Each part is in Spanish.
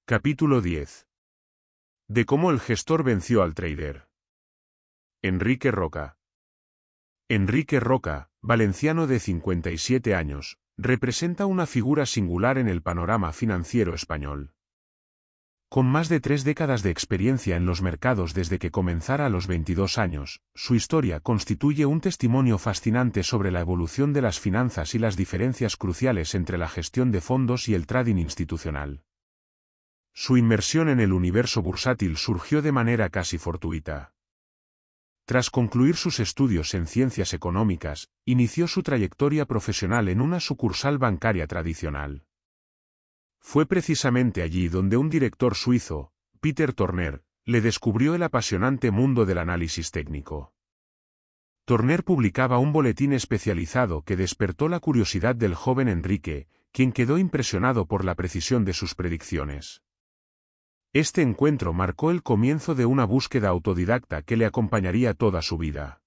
Capítulo 10. De cómo el gestor venció al trader. Enrique Roca. Enrique Roca, valenciano de 57 años, representa una figura singular en el panorama financiero español. Con más de 3 décadas de experiencia en los mercados desde que comenzara a los 22 años, su historia constituye un testimonio fascinante sobre la evolución de las finanzas y las diferencias cruciales entre la gestión de fondos y el trading institucional. Su inmersión en el universo bursátil surgió de manera casi fortuita. Tras concluir sus estudios en ciencias económicas, inició su trayectoria profesional en una sucursal bancaria tradicional. Fue precisamente allí donde un director suizo, Peter Torner, le descubrió el apasionante mundo del análisis técnico. Torner publicaba un boletín especializado que despertó la curiosidad del joven Enrique, quien quedó impresionado por la precisión de sus predicciones. Este encuentro marcó el comienzo de una búsqueda autodidacta que le acompañaría toda su vida.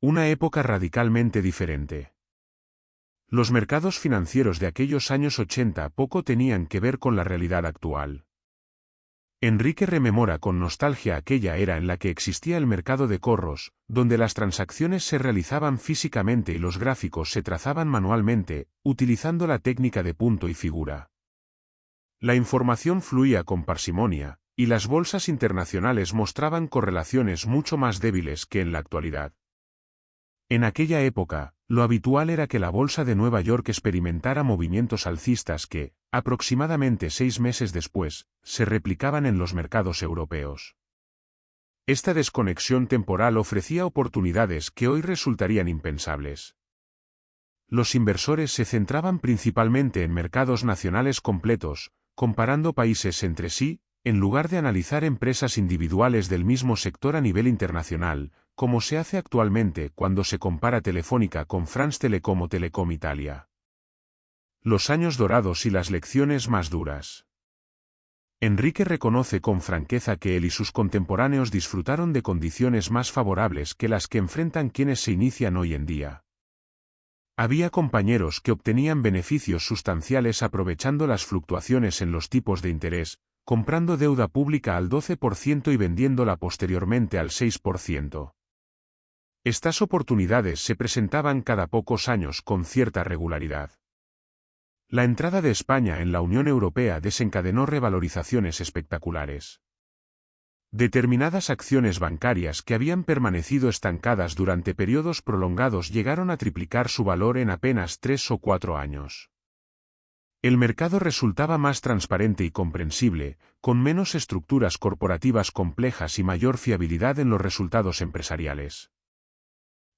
Una época radicalmente diferente. Los mercados financieros de aquellos años 80 poco tenían que ver con la realidad actual. Enrique rememora con nostalgia aquella era en la que existía el mercado de corros, donde las transacciones se realizaban físicamente y los gráficos se trazaban manualmente, utilizando la técnica de punto y figura. La información fluía con parsimonia, y las bolsas internacionales mostraban correlaciones mucho más débiles que en la actualidad. En aquella época, lo habitual era que la bolsa de Nueva York experimentara movimientos alcistas que, aproximadamente 6 meses después, se replicaban en los mercados europeos. Esta desconexión temporal ofrecía oportunidades que hoy resultarían impensables. Los inversores se centraban principalmente en mercados nacionales completos, comparando países entre sí, en lugar de analizar empresas individuales del mismo sector a nivel internacional, como se hace actualmente cuando se compara Telefónica con France Telecom o Telecom Italia. Los años dorados y las lecciones más duras. Enrique reconoce con franqueza que él y sus contemporáneos disfrutaron de condiciones más favorables que las que enfrentan quienes se inician hoy en día. Había compañeros que obtenían beneficios sustanciales aprovechando las fluctuaciones en los tipos de interés, comprando deuda pública al 12% y vendiéndola posteriormente al 6%. Estas oportunidades se presentaban cada pocos años con cierta regularidad. La entrada de España en la Unión Europea desencadenó revalorizaciones espectaculares. Determinadas acciones bancarias que habían permanecido estancadas durante periodos prolongados llegaron a triplicar su valor en apenas 3 o 4 años. El mercado resultaba más transparente y comprensible, con menos estructuras corporativas complejas y mayor fiabilidad en los resultados empresariales.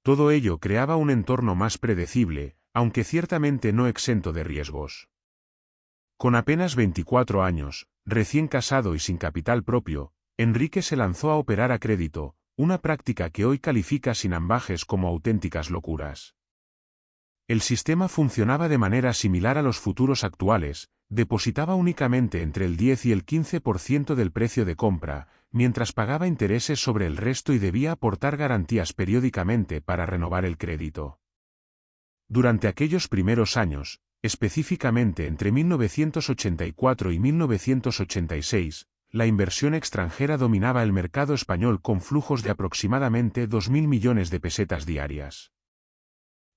Todo ello creaba un entorno más predecible, aunque ciertamente no exento de riesgos. Con apenas 24 años, recién casado y sin capital propio, Enrique se lanzó a operar a crédito, una práctica que hoy califica sin ambages como auténticas locuras. El sistema funcionaba de manera similar a los futuros actuales, depositaba únicamente entre el 10 y el 15% del precio de compra, mientras pagaba intereses sobre el resto y debía aportar garantías periódicamente para renovar el crédito. Durante aquellos primeros años, específicamente entre 1984 y 1986, la inversión extranjera dominaba el mercado español con flujos de aproximadamente 2.000 millones de pesetas diarias.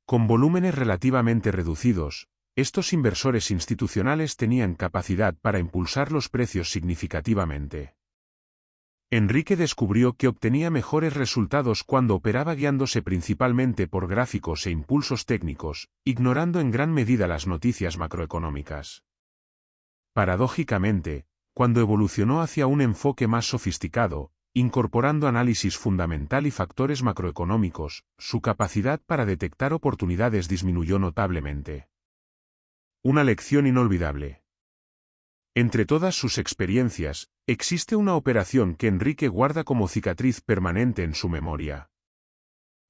Con volúmenes relativamente reducidos, estos inversores institucionales tenían capacidad para impulsar los precios significativamente. Enrique descubrió que obtenía mejores resultados cuando operaba guiándose principalmente por gráficos e impulsos técnicos, ignorando en gran medida las noticias macroeconómicas. Paradójicamente, cuando evolucionó hacia un enfoque más sofisticado, incorporando análisis fundamental y factores macroeconómicos, su capacidad para detectar oportunidades disminuyó notablemente. Una lección inolvidable. Entre todas sus experiencias, existe una operación que Enrique guarda como cicatriz permanente en su memoria.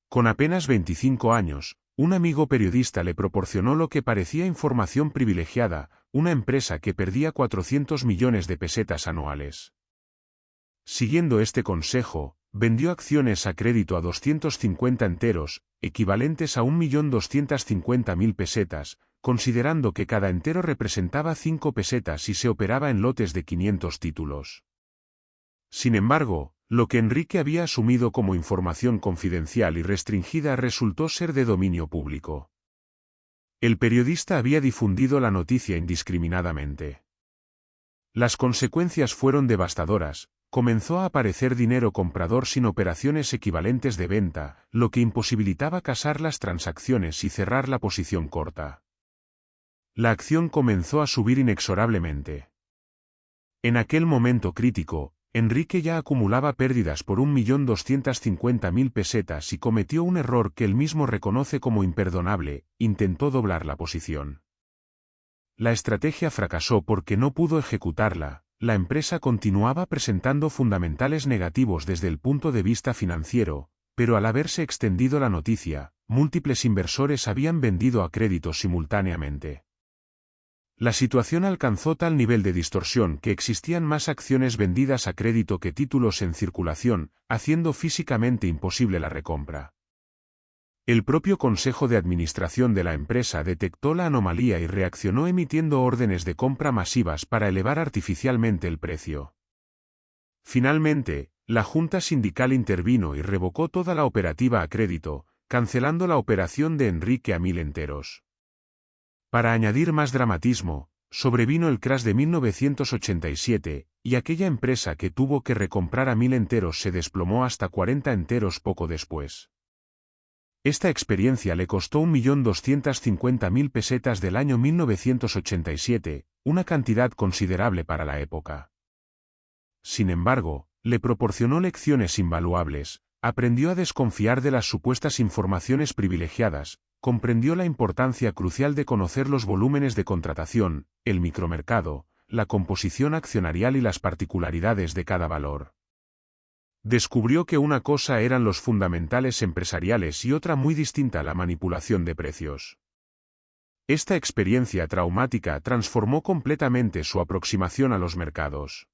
Con apenas 25 años, un amigo periodista le proporcionó lo que parecía información privilegiada, una empresa que perdía 400 millones de pesetas anuales. Siguiendo este consejo, vendió acciones a crédito a 250 enteros, equivalentes a 1.250.000 pesetas, considerando que cada entero representaba 5 pesetas y se operaba en lotes de 500 títulos. Sin embargo, lo que Enrique había asumido como información confidencial y restringida resultó ser de dominio público. El periodista había difundido la noticia indiscriminadamente. Las consecuencias fueron devastadoras. Comenzó a aparecer dinero comprador sin operaciones equivalentes de venta, lo que imposibilitaba casar las transacciones y cerrar la posición corta. La acción comenzó a subir inexorablemente. En aquel momento crítico, Enrique ya acumulaba pérdidas por 1.250.000 pesetas y cometió un error que él mismo reconoce como imperdonable: intentó doblar la posición. La estrategia fracasó porque no pudo ejecutarla. La empresa continuaba presentando fundamentales negativos desde el punto de vista financiero, pero al haberse extendido la noticia, múltiples inversores habían vendido a crédito simultáneamente. La situación alcanzó tal nivel de distorsión que existían más acciones vendidas a crédito que títulos en circulación, haciendo físicamente imposible la recompra. El propio Consejo de Administración de la empresa detectó la anomalía y reaccionó emitiendo órdenes de compra masivas para elevar artificialmente el precio. Finalmente, la Junta Sindical intervino y revocó toda la operativa a crédito, cancelando la operación de Enrique a 1.000 enteros. Para añadir más dramatismo, sobrevino el crash de 1987, y aquella empresa que tuvo que recomprar a 1.000 enteros se desplomó hasta 40 enteros poco después. Esta experiencia le costó 1.250.000 pesetas del año 1987, una cantidad considerable para la época. Sin embargo, le proporcionó lecciones invaluables, aprendió a desconfiar de las supuestas informaciones privilegiadas, comprendió la importancia crucial de conocer los volúmenes de contratación, el micromercado, la composición accionarial y las particularidades de cada valor. Descubrió que una cosa eran los fundamentales empresariales y otra muy distinta la manipulación de precios. Esta experiencia traumática transformó completamente su aproximación a los mercados.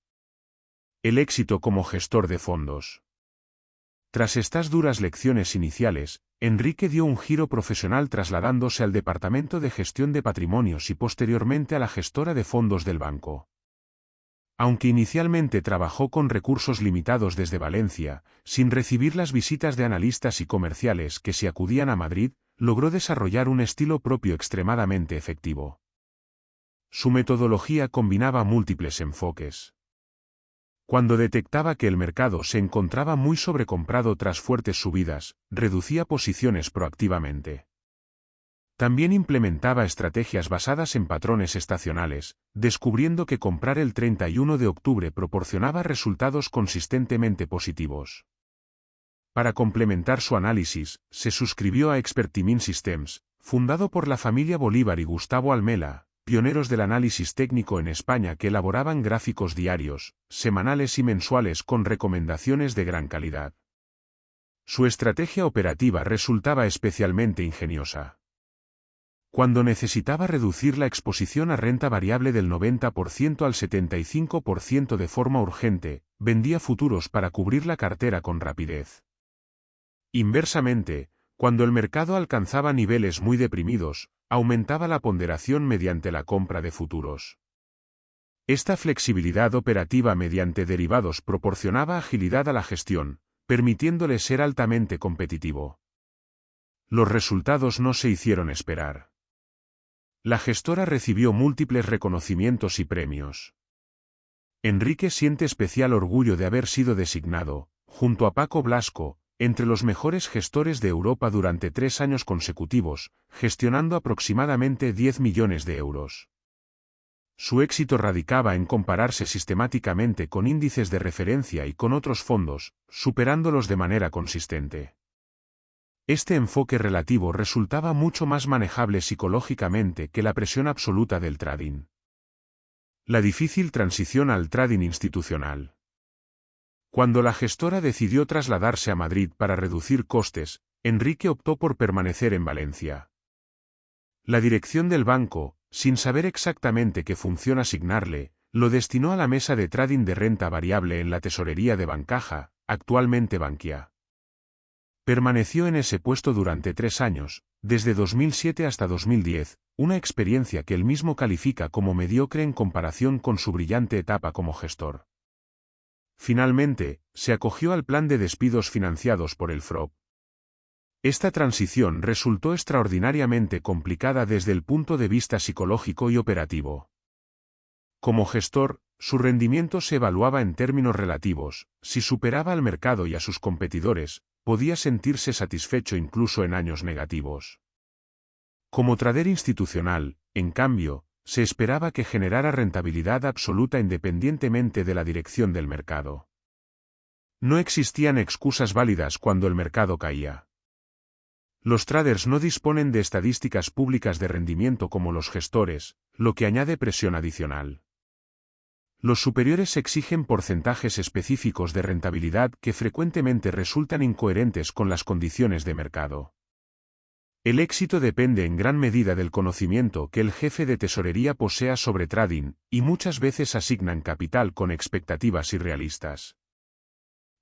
El éxito como gestor de fondos. Tras estas duras lecciones iniciales, Enrique dio un giro profesional trasladándose al Departamento de Gestión de Patrimonios y posteriormente a la gestora de fondos del banco. Aunque inicialmente trabajó con recursos limitados desde Valencia, sin recibir las visitas de analistas y comerciales que se acudían a Madrid, logró desarrollar un estilo propio extremadamente efectivo. Su metodología combinaba múltiples enfoques. Cuando detectaba que el mercado se encontraba muy sobrecomprado tras fuertes subidas, reducía posiciones proactivamente. También implementaba estrategias basadas en patrones estacionales, descubriendo que comprar el 31 de octubre proporcionaba resultados consistentemente positivos. Para complementar su análisis, se suscribió a Expertimin Systems, fundado por la familia Bolívar y Gustavo Almela, pioneros del análisis técnico en España que elaboraban gráficos diarios, semanales y mensuales con recomendaciones de gran calidad. Su estrategia operativa resultaba especialmente ingeniosa. Cuando necesitaba reducir la exposición a renta variable del 90% al 75% de forma urgente, vendía futuros para cubrir la cartera con rapidez. Inversamente, cuando el mercado alcanzaba niveles muy deprimidos, aumentaba la ponderación mediante la compra de futuros. Esta flexibilidad operativa mediante derivados proporcionaba agilidad a la gestión, permitiéndole ser altamente competitivo. Los resultados no se hicieron esperar. La gestora recibió múltiples reconocimientos y premios. Enrique siente especial orgullo de haber sido designado, junto a Paco Blasco, entre los mejores gestores de Europa durante 3 años consecutivos, gestionando aproximadamente 10 millones de euros. Su éxito radicaba en compararse sistemáticamente con índices de referencia y con otros fondos, superándolos de manera consistente. Este enfoque relativo resultaba mucho más manejable psicológicamente que la presión absoluta del trading. La difícil transición al trading institucional. Cuando la gestora decidió trasladarse a Madrid para reducir costes, Enrique optó por permanecer en Valencia. La dirección del banco, sin saber exactamente qué función asignarle, lo destinó a la mesa de trading de renta variable en la tesorería de Bancaja, actualmente Bankia. Permaneció en ese puesto durante 3 años, desde 2007 hasta 2010, una experiencia que él mismo califica como mediocre en comparación con su brillante etapa como gestor. Finalmente, se acogió al plan de despidos financiados por el FROB. Esta transición resultó extraordinariamente complicada desde el punto de vista psicológico y operativo. Como gestor, su rendimiento se evaluaba en términos relativos. Si superaba al mercado y a sus competidores, podía sentirse satisfecho incluso en años negativos. Como trader institucional, en cambio, se esperaba que generara rentabilidad absoluta independientemente de la dirección del mercado. No existían excusas válidas cuando el mercado caía. Los traders no disponen de estadísticas públicas de rendimiento como los gestores, lo que añade presión adicional. Los superiores exigen porcentajes específicos de rentabilidad que frecuentemente resultan incoherentes con las condiciones de mercado. El éxito depende en gran medida del conocimiento que el jefe de tesorería posea sobre trading, y muchas veces asignan capital con expectativas irrealistas.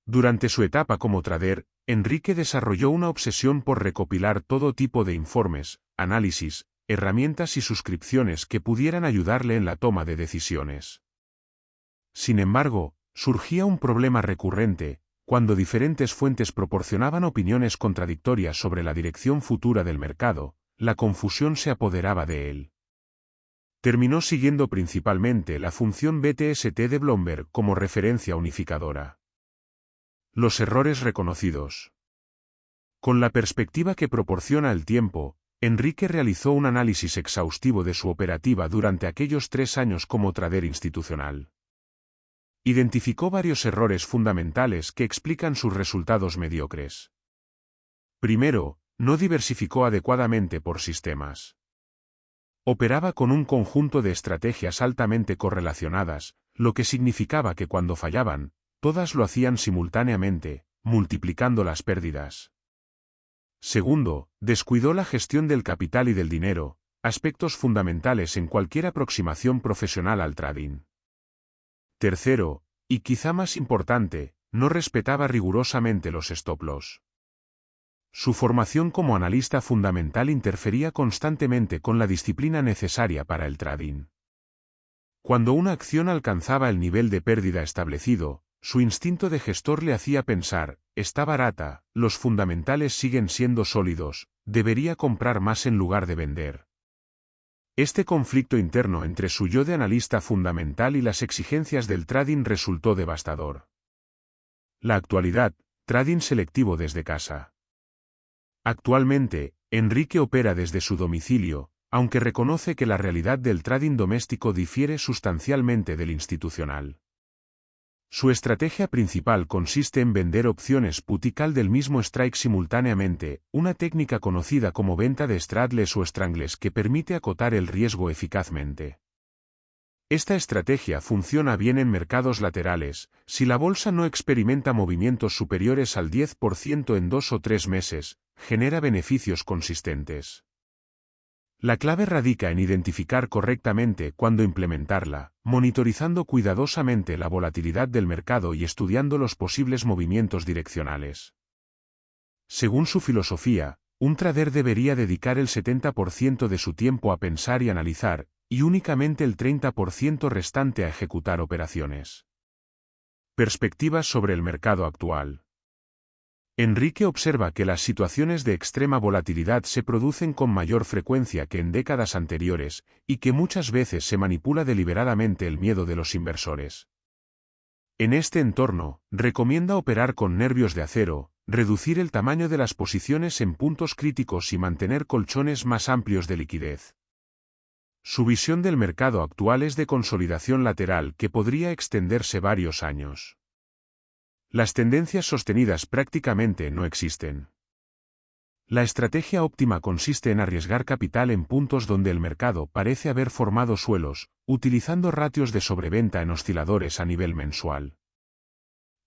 Durante su etapa como trader, Enrique desarrolló una obsesión por recopilar todo tipo de informes, análisis, herramientas y suscripciones que pudieran ayudarle en la toma de decisiones. Sin embargo, surgía un problema recurrente: cuando diferentes fuentes proporcionaban opiniones contradictorias sobre la dirección futura del mercado, la confusión se apoderaba de él. Terminó siguiendo principalmente la función BTST de Bloomberg como referencia unificadora. Los errores reconocidos. Con la perspectiva que proporciona el tiempo, Enrique realizó un análisis exhaustivo de su operativa durante aquellos 3 años como trader institucional. Identificó varios errores fundamentales que explican sus resultados mediocres. Primero, no diversificó adecuadamente por sistemas. Operaba con un conjunto de estrategias altamente correlacionadas, lo que significaba que cuando fallaban, todas lo hacían simultáneamente, multiplicando las pérdidas. Segundo, descuidó la gestión del capital y del dinero, aspectos fundamentales en cualquier aproximación profesional al trading. Tercero, y quizá más importante, no respetaba rigurosamente los stop loss. Su formación como analista fundamental interfería constantemente con la disciplina necesaria para el trading. Cuando una acción alcanzaba el nivel de pérdida establecido, su instinto de gestor le hacía pensar: está barata, los fundamentales siguen siendo sólidos, debería comprar más en lugar de vender. Este conflicto interno entre su yo de analista fundamental y las exigencias del trading resultó devastador. La actualidad: trading selectivo desde casa. Actualmente, Enrique opera desde su domicilio, aunque reconoce que la realidad del trading doméstico difiere sustancialmente del institucional. Su estrategia principal consiste en vender opciones put y call del mismo strike simultáneamente, una técnica conocida como venta de straddles o strangles que permite acotar el riesgo eficazmente. Esta estrategia funciona bien en mercados laterales. Si la bolsa no experimenta movimientos superiores al 10% en 2 o 3 meses, genera beneficios consistentes. La clave radica en identificar correctamente cuándo implementarla, monitorizando cuidadosamente la volatilidad del mercado y estudiando los posibles movimientos direccionales. Según su filosofía, un trader debería dedicar el 70% de su tiempo a pensar y analizar, y únicamente el 30% restante a ejecutar operaciones. Perspectivas sobre el mercado actual. Enrique observa que las situaciones de extrema volatilidad se producen con mayor frecuencia que en décadas anteriores, y que muchas veces se manipula deliberadamente el miedo de los inversores. En este entorno, recomienda operar con nervios de acero, reducir el tamaño de las posiciones en puntos críticos y mantener colchones más amplios de liquidez. Su visión del mercado actual es de consolidación lateral que podría extenderse varios años. Las tendencias sostenidas prácticamente no existen. La estrategia óptima consiste en arriesgar capital en puntos donde el mercado parece haber formado suelos, utilizando ratios de sobreventa en osciladores a nivel mensual.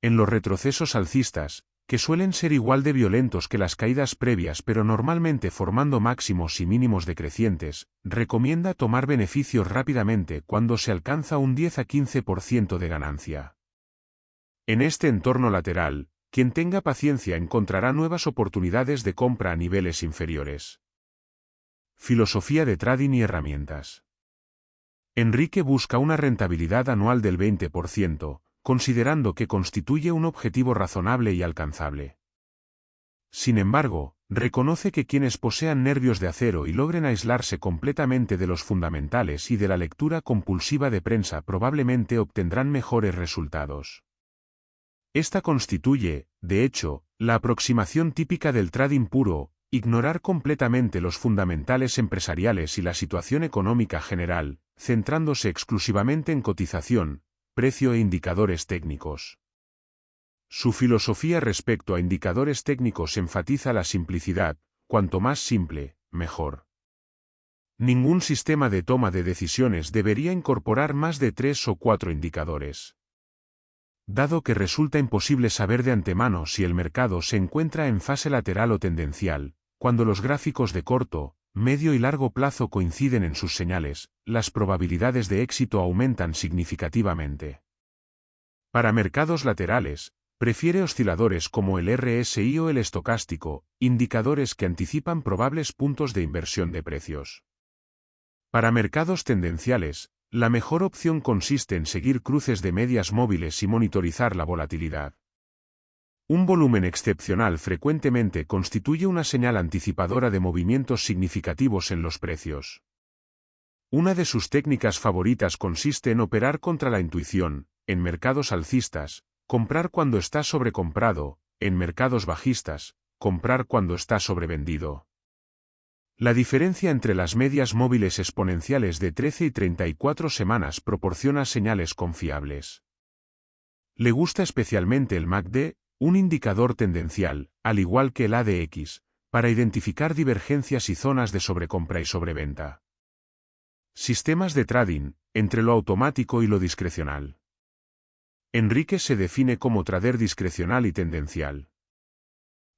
En los retrocesos alcistas, que suelen ser igual de violentos que las caídas previas pero normalmente formando máximos y mínimos decrecientes, recomienda tomar beneficios rápidamente cuando se alcanza un 10 a 15% de ganancia. En este entorno lateral, quien tenga paciencia encontrará nuevas oportunidades de compra a niveles inferiores. Filosofía de trading y herramientas. Enrique busca una rentabilidad anual del 20%, considerando que constituye un objetivo razonable y alcanzable. Sin embargo, reconoce que quienes posean nervios de acero y logren aislarse completamente de los fundamentales y de la lectura compulsiva de prensa probablemente obtendrán mejores resultados. Esta constituye, de hecho, la aproximación típica del trading puro: ignorar completamente los fundamentales empresariales y la situación económica general, centrándose exclusivamente en cotización, precio e indicadores técnicos. Su filosofía respecto a indicadores técnicos enfatiza la simplicidad: cuanto más simple, mejor. Ningún sistema de toma de decisiones debería incorporar más de 3 o 4 indicadores. Dado que resulta imposible saber de antemano si el mercado se encuentra en fase lateral o tendencial, cuando los gráficos de corto, medio y largo plazo coinciden en sus señales, las probabilidades de éxito aumentan significativamente. Para mercados laterales, prefiere osciladores como el RSI o el estocástico, indicadores que anticipan probables puntos de inversión de precios. Para mercados tendenciales, la mejor opción consiste en seguir cruces de medias móviles y monitorizar la volatilidad. Un volumen excepcional frecuentemente constituye una señal anticipadora de movimientos significativos en los precios. Una de sus técnicas favoritas consiste en operar contra la intuición: en mercados alcistas, comprar cuando está sobrecomprado; en mercados bajistas, comprar cuando está sobrevendido. La diferencia entre las medias móviles exponenciales de 13 y 34 semanas proporciona señales confiables. Le gusta especialmente el MACD, un indicador tendencial, al igual que el ADX, para identificar divergencias y zonas de sobrecompra y sobreventa. Sistemas de trading, entre lo automático y lo discrecional. Enrique se define como trader discrecional y tendencial.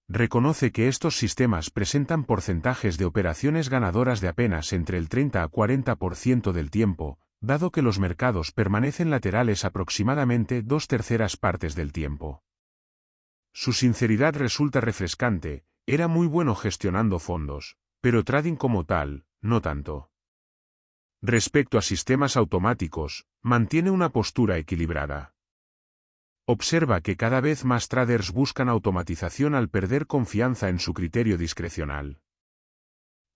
Reconoce que estos sistemas presentan porcentajes de operaciones ganadoras de apenas entre el 30 a 40% del tiempo, dado que los mercados permanecen laterales aproximadamente 2/3 partes del tiempo. Su sinceridad resulta refrescante: era muy bueno gestionando fondos, pero trading como tal, no tanto. Respecto a sistemas automáticos, mantiene una postura equilibrada. Observa que cada vez más traders buscan automatización al perder confianza en su criterio discrecional.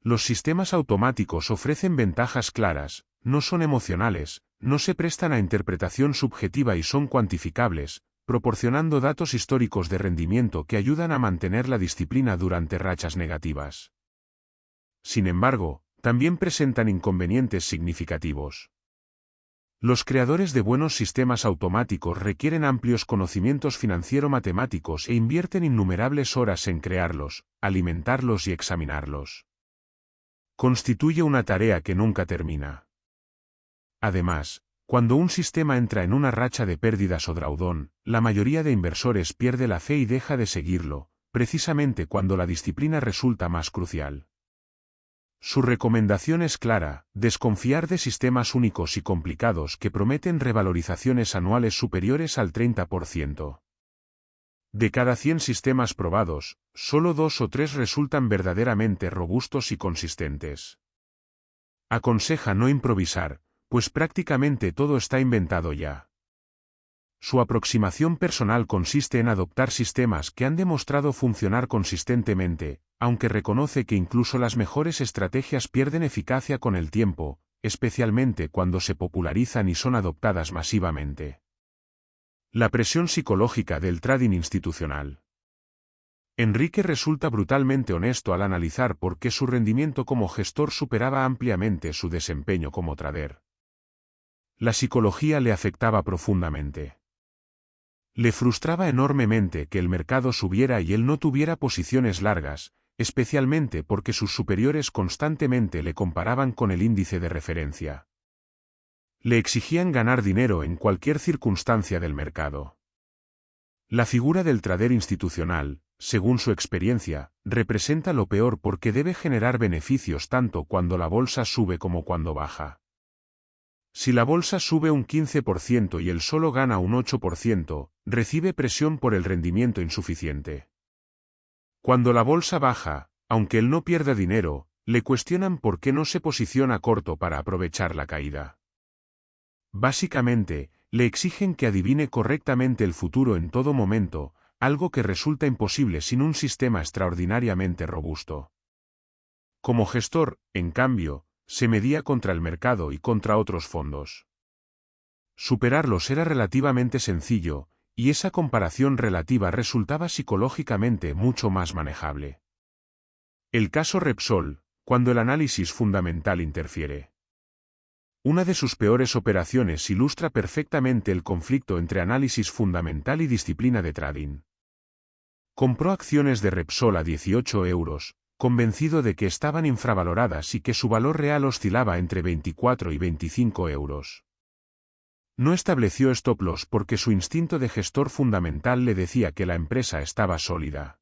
Los sistemas automáticos ofrecen ventajas claras, no son emocionales, no se prestan a interpretación subjetiva y son cuantificables, proporcionando datos históricos de rendimiento que ayudan a mantener la disciplina durante rachas negativas. Sin embargo, también presentan inconvenientes significativos. Los creadores de buenos sistemas automáticos requieren amplios conocimientos financiero-matemáticos e invierten innumerables horas en crearlos, alimentarlos y examinarlos. Constituye una tarea que nunca termina. Además, cuando un sistema entra en una racha de pérdidas o drawdown, la mayoría de inversores pierde la fe y deja de seguirlo, precisamente cuando la disciplina resulta más crucial. Su recomendación es clara: desconfiar de sistemas únicos y complicados que prometen revalorizaciones anuales superiores al 30%. De cada 100 sistemas probados, solo 2 o 3 resultan verdaderamente robustos y consistentes. Aconseja no improvisar, pues prácticamente todo está inventado ya. Su aproximación personal consiste en adoptar sistemas que han demostrado funcionar consistentemente, aunque reconoce que incluso las mejores estrategias pierden eficacia con el tiempo, especialmente cuando se popularizan y son adoptadas masivamente. La presión psicológica del trading institucional. Enrique resulta brutalmente honesto al analizar por qué su rendimiento como gestor superaba ampliamente su desempeño como trader. La psicología le afectaba profundamente. Le frustraba enormemente que el mercado subiera y él no tuviera posiciones largas, especialmente porque sus superiores constantemente le comparaban con el índice de referencia. Le exigían ganar dinero en cualquier circunstancia del mercado. La figura del trader institucional, según su experiencia, representa lo peor porque debe generar beneficios tanto cuando la bolsa sube como cuando baja. Si la bolsa sube un 15% y él solo gana un 8%, recibe presión por el rendimiento insuficiente. Cuando la bolsa baja, aunque él no pierda dinero, Le cuestionan por qué no se posiciona corto para aprovechar la caída. Básicamente, le exigen que adivine correctamente el futuro en todo momento, algo que resulta imposible sin un sistema extraordinariamente robusto. Como gestor, en cambio, se medía contra el mercado y contra otros fondos. Superarlos era relativamente sencillo, y esa comparación relativa resultaba psicológicamente mucho más manejable. El caso Repsol, cuando el análisis fundamental interfiere. Una de sus peores operaciones ilustra perfectamente el conflicto entre análisis fundamental y disciplina de trading. Compró acciones de Repsol a 18 euros, convencido de que estaban infravaloradas y que su valor real oscilaba entre 24 y 25 euros. No estableció stop loss porque su instinto de gestor fundamental le decía que la empresa estaba sólida.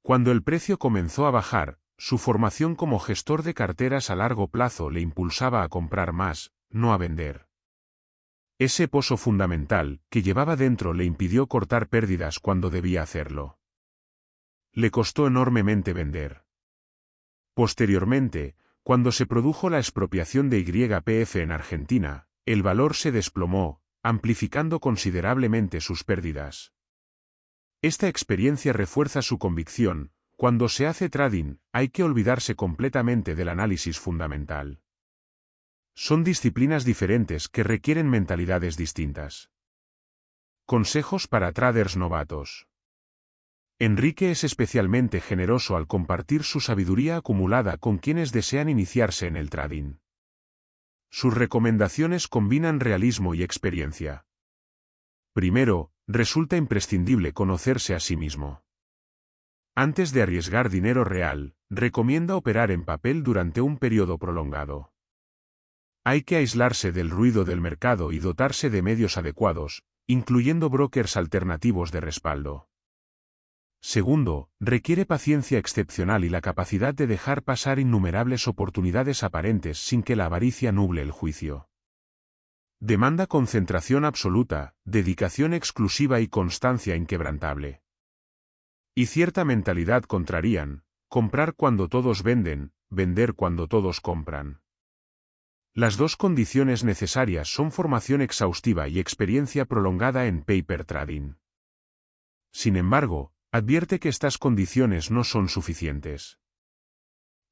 Cuando el precio comenzó a bajar, su formación como gestor de carteras a largo plazo le impulsaba a comprar más, no a vender. Ese pozo fundamental que llevaba dentro le impidió cortar pérdidas cuando debía hacerlo. Le costó enormemente vender. Posteriormente, cuando se produjo la expropiación de YPF en Argentina, el valor se desplomó, amplificando considerablemente sus pérdidas. Esta experiencia refuerza su convicción: cuando se hace trading, hay que olvidarse completamente del análisis fundamental. Son disciplinas diferentes que requieren mentalidades distintas. Consejos para traders novatos. Enrique es especialmente generoso al compartir su sabiduría acumulada con quienes desean iniciarse en el trading. Sus recomendaciones combinan realismo y experiencia. Primero, resulta imprescindible conocerse a sí mismo. Antes de arriesgar dinero real, recomienda operar en papel durante un periodo prolongado. Hay que aislarse del ruido del mercado y dotarse de medios adecuados, incluyendo brokers alternativos de respaldo. Segundo, requiere paciencia excepcional y la capacidad de dejar pasar innumerables oportunidades aparentes sin que la avaricia nuble el juicio. Demanda concentración absoluta, dedicación exclusiva y constancia inquebrantable. Y cierta mentalidad contrarian: comprar cuando todos venden, vender cuando todos compran. Las dos condiciones necesarias son formación exhaustiva y experiencia prolongada en paper trading. Sin embargo, advierte que estas condiciones no son suficientes.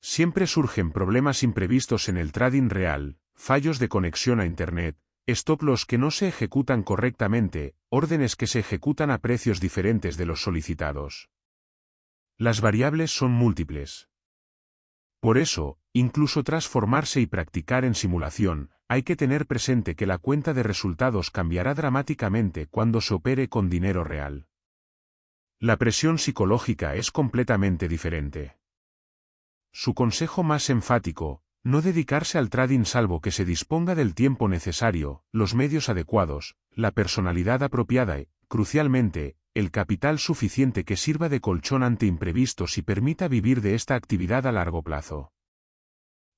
Siempre surgen problemas imprevistos en el trading real: fallos de conexión a Internet, stop loss que no se ejecutan correctamente, órdenes que se ejecutan a precios diferentes de los solicitados. Las variables son múltiples. Por eso, incluso tras formarse y practicar en simulación, hay que tener presente que la cuenta de resultados cambiará dramáticamente cuando se opere con dinero real. La presión psicológica es completamente diferente. Su consejo más enfático: no dedicarse al trading salvo que se disponga del tiempo necesario, los medios adecuados, la personalidad apropiada y, crucialmente, el capital suficiente que sirva de colchón ante imprevistos y permita vivir de esta actividad a largo plazo.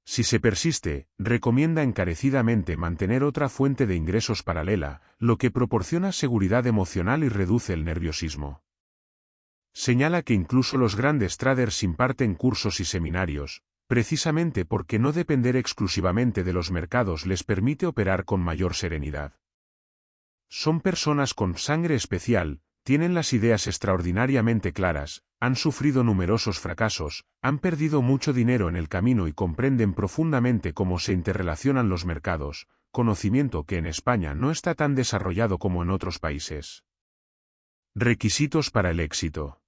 Si se persiste, recomienda encarecidamente mantener otra fuente de ingresos paralela, lo que proporciona seguridad emocional y reduce el nerviosismo. Señala que incluso los grandes traders imparten cursos y seminarios, precisamente porque no depender exclusivamente de los mercados les permite operar con mayor serenidad. Son personas con sangre especial, tienen las ideas extraordinariamente claras, han sufrido numerosos fracasos, han perdido mucho dinero en el camino y comprenden profundamente cómo se interrelacionan los mercados, conocimiento que en España no está tan desarrollado como en otros países. Requisitos para el éxito.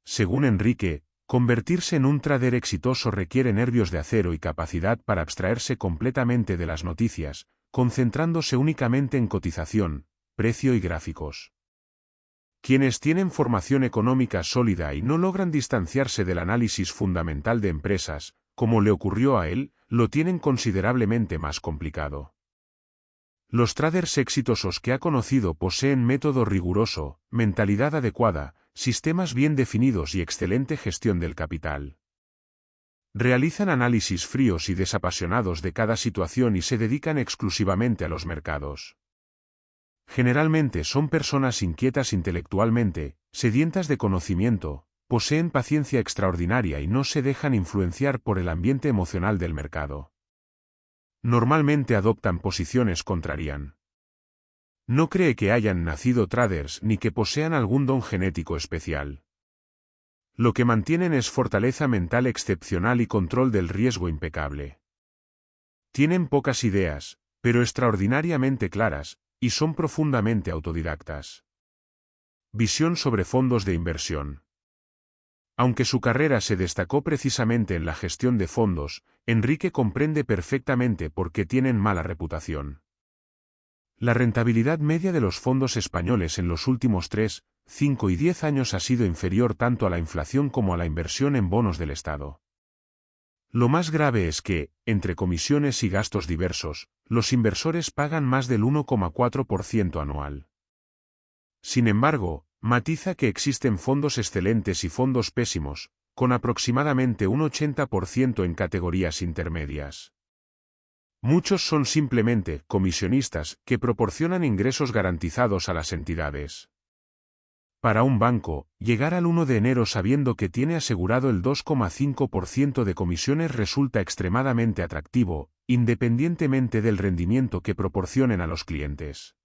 Según Enrique, convertirse en un trader exitoso requiere nervios de acero y capacidad para abstraerse completamente de las noticias, concentrándose únicamente en cotización, precio y gráficos. Quienes tienen formación económica sólida y no logran distanciarse del análisis fundamental de empresas, como le ocurrió a él, lo tienen considerablemente más complicado. Los traders exitosos que ha conocido poseen método riguroso, mentalidad adecuada, sistemas bien definidos y excelente gestión del capital. Realizan análisis fríos y desapasionados de cada situación y se dedican exclusivamente a los mercados. Generalmente son personas inquietas intelectualmente, sedientas de conocimiento, poseen paciencia extraordinaria y no se dejan influenciar por el ambiente emocional del mercado. Normalmente adoptan posiciones contrarias. No cree que hayan nacido traders ni que posean algún don genético especial. Lo que mantienen es fortaleza mental excepcional y control del riesgo impecable. Tienen pocas ideas, pero extraordinariamente claras, y son profundamente autodidactas. Visión sobre fondos de inversión. Aunque su carrera se destacó precisamente en la gestión de fondos, Enrique comprende perfectamente por qué tienen mala reputación. La rentabilidad media de los fondos españoles en los últimos 3, 5 y 10 años ha sido inferior tanto a la inflación como a la inversión en bonos del Estado. Lo más grave es que, entre comisiones y gastos diversos, los inversores pagan más del 1,4% anual. Sin embargo, matiza que existen fondos excelentes y fondos pésimos, con aproximadamente un 80% en categorías intermedias. Muchos son simplemente comisionistas que proporcionan ingresos garantizados a las entidades. Para un banco, llegar al 1 de enero sabiendo que tiene asegurado el 2,5% de comisiones resulta extremadamente atractivo, independientemente del rendimiento que proporcionen a los clientes.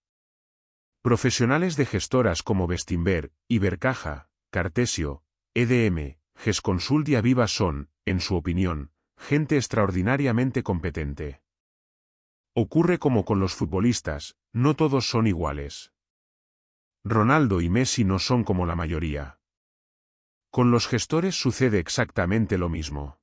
Profesionales de gestoras como Bestinver, Ibercaja, Cartesio, EDM, GESConsult y Aviva son, en su opinión, gente extraordinariamente competente. Ocurre como con los futbolistas, no todos son iguales. Ronaldo y Messi no son como la mayoría. Con los gestores sucede exactamente lo mismo.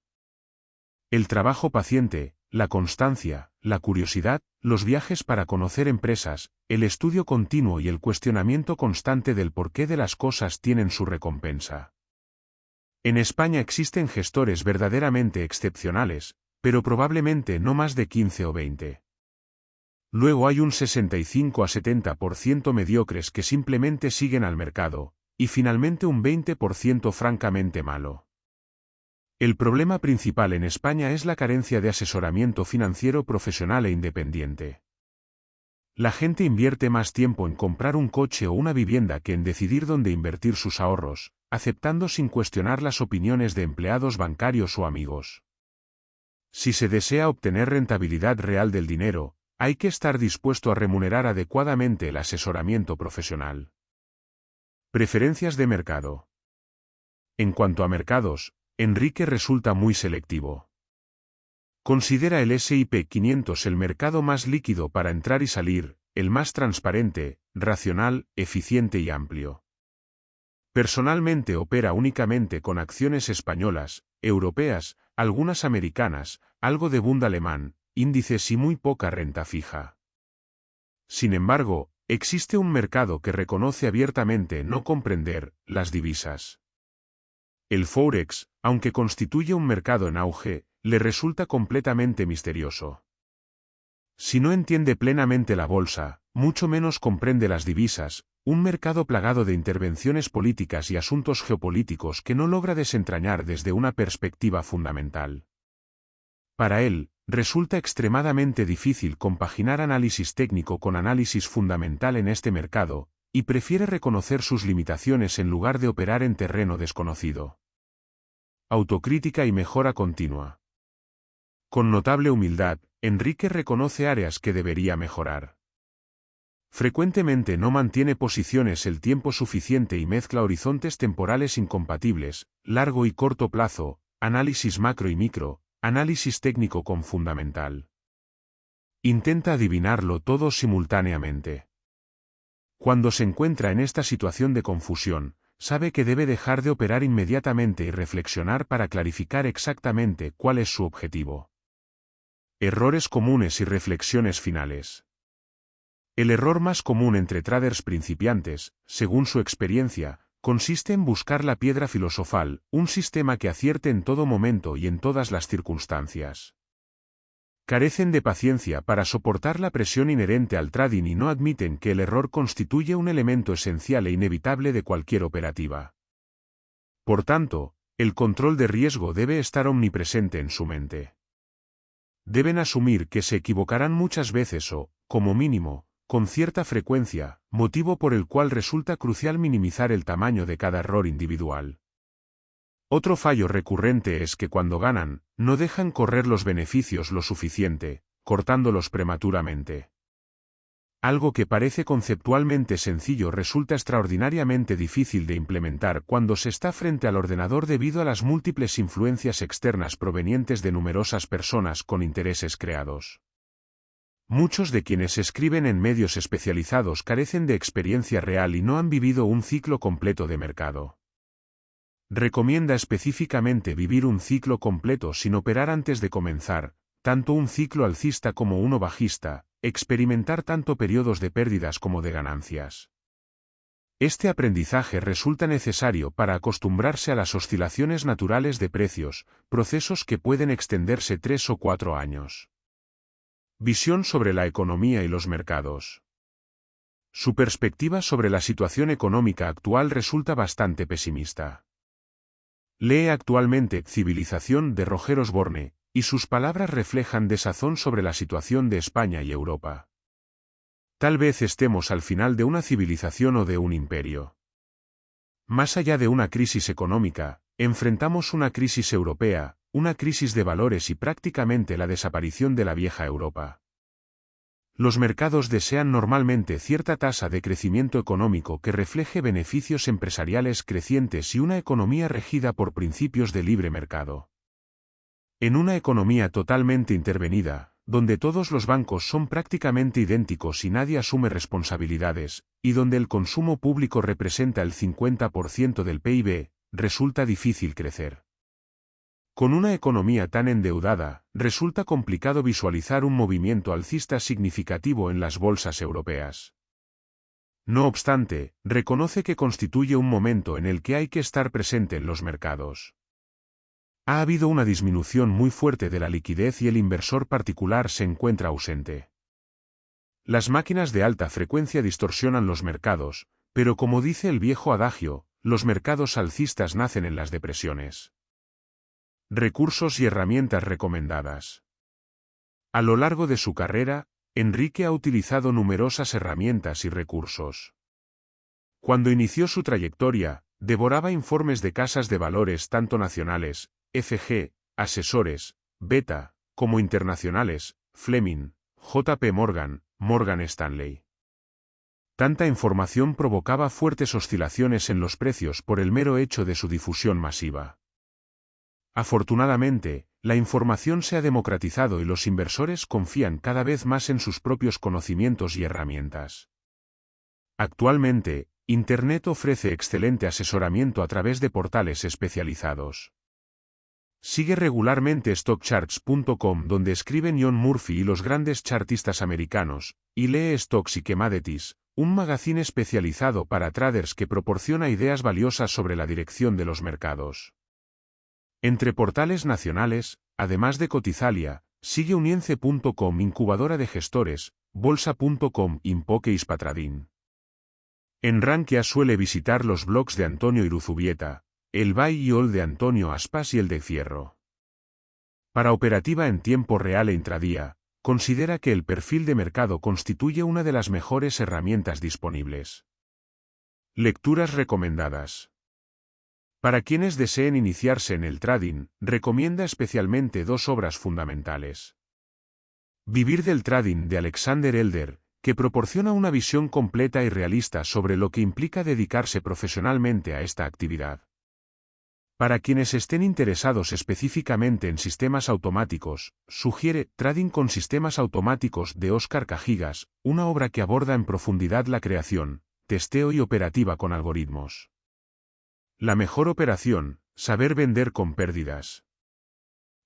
El trabajo paciente, la constancia, la curiosidad, los viajes para conocer empresas, el estudio continuo y el cuestionamiento constante del porqué de las cosas tienen su recompensa. En España existen gestores verdaderamente excepcionales, pero probablemente no más de 15 o 20. Luego hay un 65 a 70% mediocres que simplemente siguen al mercado, y finalmente un 20% francamente malo. El problema principal en España es la carencia de asesoramiento financiero profesional e independiente. La gente invierte más tiempo en comprar un coche o una vivienda que en decidir dónde invertir sus ahorros, aceptando sin cuestionar las opiniones de empleados bancarios o amigos. Si se desea obtener rentabilidad real del dinero, hay que estar dispuesto a remunerar adecuadamente el asesoramiento profesional. Preferencias de mercado. En cuanto a mercados, Enrique resulta muy selectivo. Considera el S&P 500 el mercado más líquido para entrar y salir, el más transparente, racional, eficiente y amplio. Personalmente opera únicamente con acciones españolas, europeas, algunas americanas, algo de Bund alemán, índices y muy poca renta fija. Sin embargo, existe un mercado que reconoce abiertamente no comprender las divisas. El Forex, aunque constituye un mercado en auge, le resulta completamente misterioso. Si no entiende plenamente la bolsa, mucho menos comprende las divisas, un mercado plagado de intervenciones políticas y asuntos geopolíticos que no logra desentrañar desde una perspectiva fundamental. Para él, resulta extremadamente difícil compaginar análisis técnico con análisis fundamental en este mercado, y prefiere reconocer sus limitaciones en lugar de operar en terreno desconocido. Autocrítica y mejora continua. Con notable humildad, Enrique reconoce áreas que debería mejorar. Frecuentemente no mantiene posiciones el tiempo suficiente y mezcla horizontes temporales incompatibles, largo y corto plazo, análisis macro y micro, análisis técnico con fundamental. Intenta adivinarlo todo simultáneamente. Cuando se encuentra en esta situación de confusión, sabe que debe dejar de operar inmediatamente y reflexionar para clarificar exactamente cuál es su objetivo. Errores comunes y reflexiones finales. El error más común entre traders principiantes, según su experiencia, consiste en buscar la piedra filosofal, un sistema que acierte en todo momento y en todas las circunstancias. Carecen de paciencia para soportar la presión inherente al trading y no admiten que el error constituye un elemento esencial e inevitable de cualquier operativa. Por tanto, el control de riesgo debe estar omnipresente en su mente. Deben asumir que se equivocarán muchas veces o, como mínimo, con cierta frecuencia, motivo por el cual resulta crucial minimizar el tamaño de cada error individual. Otro fallo recurrente es que cuando ganan, no dejan correr los beneficios lo suficiente, cortándolos prematuramente. Algo que parece conceptualmente sencillo resulta extraordinariamente difícil de implementar cuando se está frente al ordenador debido a las múltiples influencias externas provenientes de numerosas personas con intereses creados. Muchos de quienes escriben en medios especializados carecen de experiencia real y no han vivido un ciclo completo de mercado. Recomienda específicamente vivir un ciclo completo sin operar antes de comenzar, tanto un ciclo alcista como uno bajista, experimentar tanto periodos de pérdidas como de ganancias. Este aprendizaje resulta necesario para acostumbrarse a las oscilaciones naturales de precios, procesos que pueden extenderse 3 o 4 años. Visión sobre la economía y los mercados. Su perspectiva sobre la situación económica actual resulta bastante pesimista. Lee actualmente Civilización de Roger Osborne, y sus palabras reflejan desazón sobre la situación de España y Europa. Tal vez estemos al final de una civilización o de un imperio. Más allá de una crisis económica, enfrentamos una crisis europea, una crisis de valores y prácticamente la desaparición de la vieja Europa. Los mercados desean normalmente cierta tasa de crecimiento económico que refleje beneficios empresariales crecientes y una economía regida por principios de libre mercado. En una economía totalmente intervenida, donde todos los bancos son prácticamente idénticos y nadie asume responsabilidades, y donde el consumo público representa el 50% del PIB, resulta difícil crecer. Con una economía tan endeudada, resulta complicado visualizar un movimiento alcista significativo en las bolsas europeas. No obstante, reconoce que constituye un momento en el que hay que estar presente en los mercados. Ha habido una disminución muy fuerte de la liquidez y el inversor particular se encuentra ausente. Las máquinas de alta frecuencia distorsionan los mercados, pero como dice el viejo adagio, los mercados alcistas nacen en las depresiones. Recursos y herramientas recomendadas. A lo largo de su carrera, Enrique ha utilizado numerosas herramientas y recursos. Cuando inició su trayectoria, devoraba informes de casas de valores tanto nacionales, FG, asesores, Beta, como internacionales, Fleming, JP Morgan, Morgan Stanley. Tanta información provocaba fuertes oscilaciones en los precios por el mero hecho de su difusión masiva. Afortunadamente, la información se ha democratizado y los inversores confían cada vez más en sus propios conocimientos y herramientas. Actualmente, Internet ofrece excelente asesoramiento a través de portales especializados. Sigue regularmente StockCharts.com, donde escriben John Murphy y los grandes chartistas americanos, y lee Stocks y Commodities, un magazine especializado para traders que proporciona ideas valiosas sobre la dirección de los mercados. Entre portales nacionales, además de Cotizalia, sigue Unience.com, incubadora de gestores, Bolsa.com, Impoque y Spatradin. En Rankia suele visitar los blogs de Antonio Iruzubieta, el buy y hold de Antonio Aspas y el de Fierro. Para operativa en tiempo real e intradía, considera que el perfil de mercado constituye una de las mejores herramientas disponibles. Lecturas recomendadas. Para quienes deseen iniciarse en el trading, recomienda especialmente 2 obras fundamentales. Vivir del trading de Alexander Elder, que proporciona una visión completa y realista sobre lo que implica dedicarse profesionalmente a esta actividad. Para quienes estén interesados específicamente en sistemas automáticos, sugiere Trading con sistemas automáticos de Óscar Cajigas, una obra que aborda en profundidad la creación, testeo y operativa con algoritmos. La mejor operación, saber vender con pérdidas.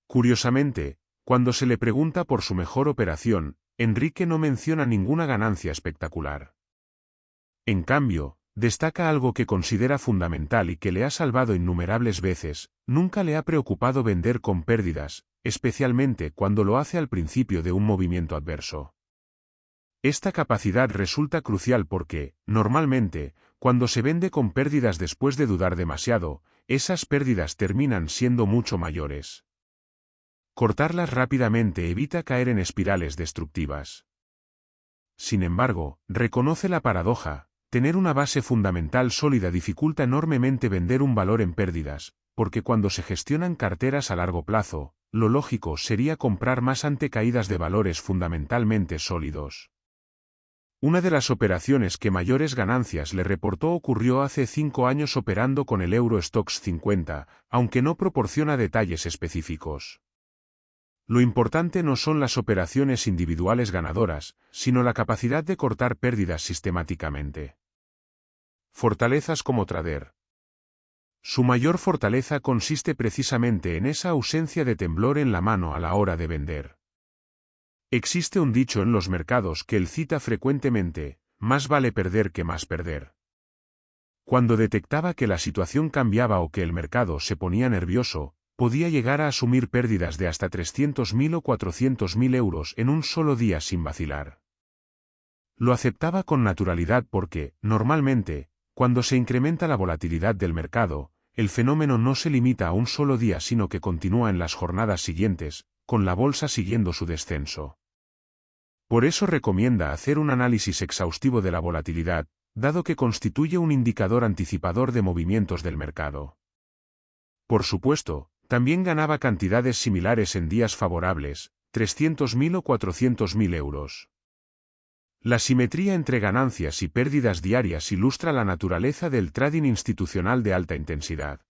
Curiosamente, cuando se le pregunta por su mejor operación, Enrique no menciona ninguna ganancia espectacular. En cambio, destaca algo que considera fundamental y que le ha salvado innumerables veces: nunca le ha preocupado vender con pérdidas, especialmente cuando lo hace al principio de un movimiento adverso. Esta capacidad resulta crucial porque, normalmente, cuando se vende con pérdidas después de dudar demasiado, esas pérdidas terminan siendo mucho mayores. Cortarlas rápidamente evita caer en espirales destructivas. Sin embargo, reconoce la paradoja: tener una base fundamental sólida dificulta enormemente vender un valor en pérdidas, porque cuando se gestionan carteras a largo plazo, lo lógico sería comprar más ante caídas de valores fundamentalmente sólidos. Una de las operaciones que mayores ganancias le reportó ocurrió hace 5 años operando con el Euro Stoxx 50, aunque no proporciona detalles específicos. Lo importante no son las operaciones individuales ganadoras, sino la capacidad de cortar pérdidas sistemáticamente. Fortalezas como trader. Su mayor fortaleza consiste precisamente en esa ausencia de temblor en la mano a la hora de vender. Existe un dicho en los mercados que él cita frecuentemente: más vale perder que más perder. Cuando detectaba que la situación cambiaba o que el mercado se ponía nervioso, podía llegar a asumir pérdidas de hasta 300.000 o 400.000 euros en un solo día sin vacilar. Lo aceptaba con naturalidad porque, normalmente, cuando se incrementa la volatilidad del mercado, el fenómeno no se limita a un solo día sino que continúa en las jornadas siguientes, con la bolsa siguiendo su descenso. Por eso recomienda hacer un análisis exhaustivo de la volatilidad, dado que constituye un indicador anticipador de movimientos del mercado. Por supuesto, también ganaba cantidades similares en días favorables, 300.000 o 400.000 euros. La simetría entre ganancias y pérdidas diarias ilustra la naturaleza del trading institucional de alta intensidad.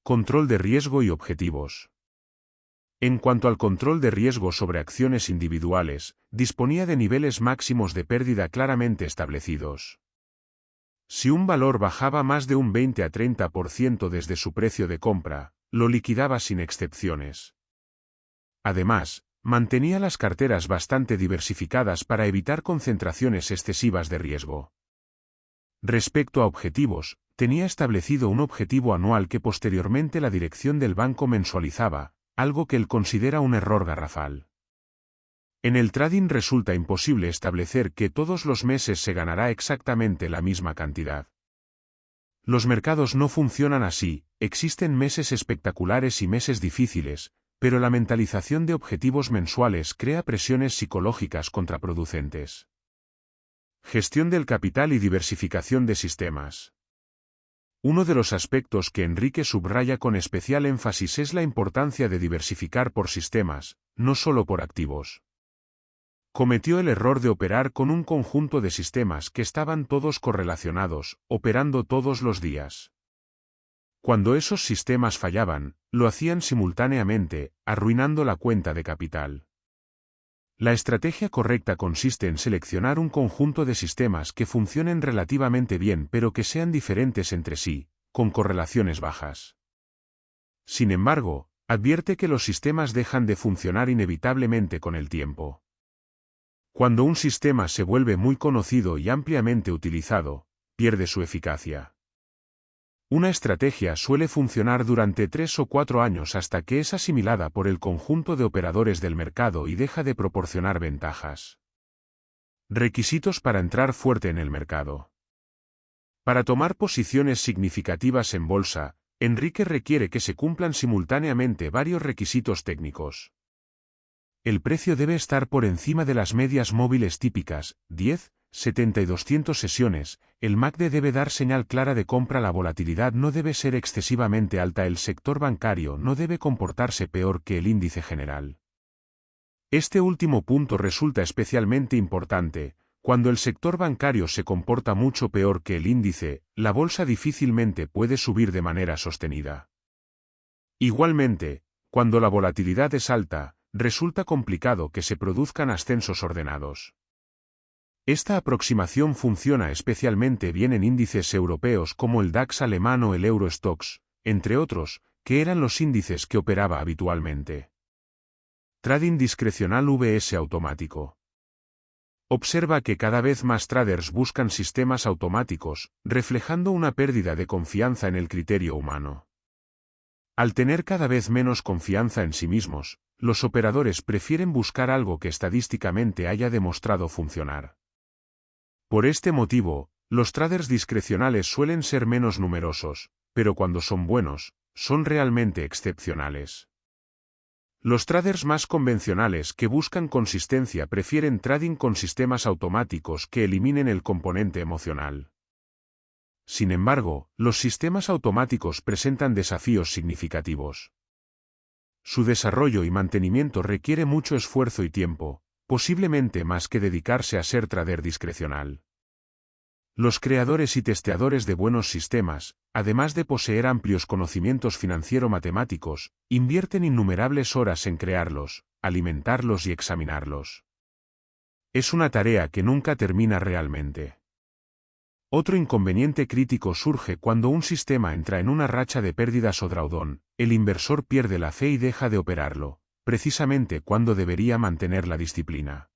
Control de riesgo y objetivos. En cuanto al control de riesgo sobre acciones individuales, disponía de niveles máximos de pérdida claramente establecidos. Si un valor bajaba más de un 20 a 30% desde su precio de compra, lo liquidaba sin excepciones. Además, mantenía las carteras bastante diversificadas para evitar concentraciones excesivas de riesgo. Respecto a objetivos, tenía establecido un objetivo anual que posteriormente la dirección del banco mensualizaba, algo que él considera un error garrafal. En el trading resulta imposible establecer que todos los meses se ganará exactamente la misma cantidad. Los mercados no funcionan así, existen meses espectaculares y meses difíciles, pero la mentalización de objetivos mensuales crea presiones psicológicas contraproducentes. Gestión del capital y diversificación de sistemas. Uno de los aspectos que Enrique subraya con especial énfasis es la importancia de diversificar por sistemas, no solo por activos. Cometió el error de operar con un conjunto de sistemas que estaban todos correlacionados, operando todos los días. Cuando esos sistemas fallaban, lo hacían simultáneamente, arruinando la cuenta de capital. La estrategia correcta consiste en seleccionar un conjunto de sistemas que funcionen relativamente bien pero que sean diferentes entre sí, con correlaciones bajas. Sin embargo, advierte que los sistemas dejan de funcionar inevitablemente con el tiempo. Cuando un sistema se vuelve muy conocido y ampliamente utilizado, pierde su eficacia. Una estrategia suele funcionar durante 3 o 4 años hasta que es asimilada por el conjunto de operadores del mercado y deja de proporcionar ventajas. Requisitos para entrar fuerte en el mercado. Para tomar posiciones significativas en bolsa, Enrique requiere que se cumplan simultáneamente varios requisitos técnicos. El precio debe estar por encima de las medias móviles típicas, 10, 70 y 200 sesiones, el MACD debe dar señal clara de compra, la volatilidad no debe ser excesivamente alta, el sector bancario no debe comportarse peor que el índice general. Este último punto resulta especialmente importante. Cuando el sector bancario se comporta mucho peor que el índice, la bolsa difícilmente puede subir de manera sostenida. Igualmente, cuando la volatilidad es alta, resulta complicado que se produzcan ascensos ordenados. Esta aproximación funciona especialmente bien en índices europeos como el DAX alemán o el Euro Stoxx, entre otros, que eran los índices que operaba habitualmente. Trading discrecional vs automático. Observa que cada vez más traders buscan sistemas automáticos, reflejando una pérdida de confianza en el criterio humano. Al tener cada vez menos confianza en sí mismos, los operadores prefieren buscar algo que estadísticamente haya demostrado funcionar. Por este motivo, los traders discrecionales suelen ser menos numerosos, pero cuando son buenos, son realmente excepcionales. Los traders más convencionales que buscan consistencia prefieren trading con sistemas automáticos que eliminen el componente emocional. Sin embargo, los sistemas automáticos presentan desafíos significativos. Su desarrollo y mantenimiento requiere mucho esfuerzo y tiempo, posiblemente más que dedicarse a ser trader discrecional. Los creadores y testeadores de buenos sistemas, además de poseer amplios conocimientos financiero-matemáticos, invierten innumerables horas en crearlos, alimentarlos y examinarlos. Es una tarea que nunca termina realmente. Otro inconveniente crítico surge cuando un sistema entra en una racha de pérdidas o drawdown. El inversor pierde la fe y deja de operarlo, precisamente cuando debería mantener la disciplina.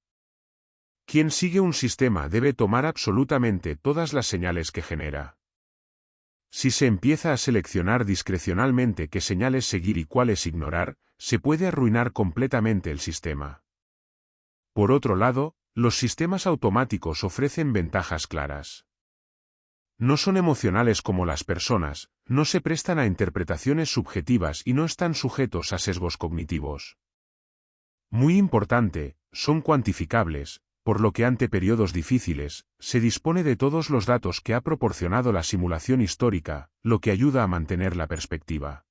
Quien sigue un sistema debe tomar absolutamente todas las señales que genera. Si se empieza a seleccionar discrecionalmente qué señales seguir y cuáles ignorar, se puede arruinar completamente el sistema. Por otro lado, los sistemas automáticos ofrecen ventajas claras. No son emocionales como las personas, no se prestan a interpretaciones subjetivas y no están sujetos a sesgos cognitivos. Muy importante, son cuantificables, por lo que ante periodos difíciles, se dispone de todos los datos que ha proporcionado la simulación histórica, lo que ayuda a mantener la perspectiva.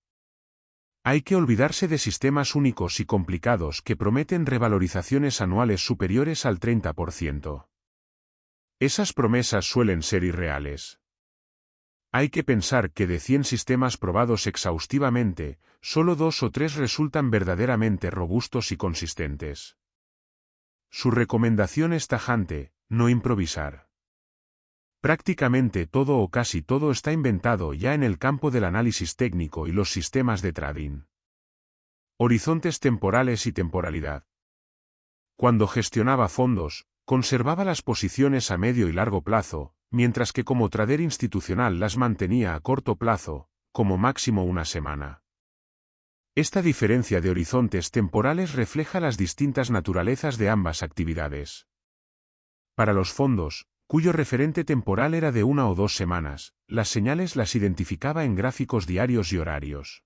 Hay que olvidarse de sistemas únicos y complicados que prometen revalorizaciones anuales superiores al 30%. Esas promesas suelen ser irreales. Hay que pensar que de 100 sistemas probados exhaustivamente, solo 2 o 3 resultan verdaderamente robustos y consistentes. Su recomendación es tajante: no improvisar. Prácticamente todo o casi todo está inventado ya en el campo del análisis técnico y los sistemas de trading. Horizontes temporales y temporalidad. Cuando gestionaba fondos, conservaba las posiciones a medio y largo plazo, mientras que como trader institucional las mantenía a corto plazo, como máximo una semana. Esta diferencia de horizontes temporales refleja las distintas naturalezas de ambas actividades. Para los fondos, cuyo referente temporal era de 1 o 2 semanas, las señales las identificaba en gráficos diarios y horarios.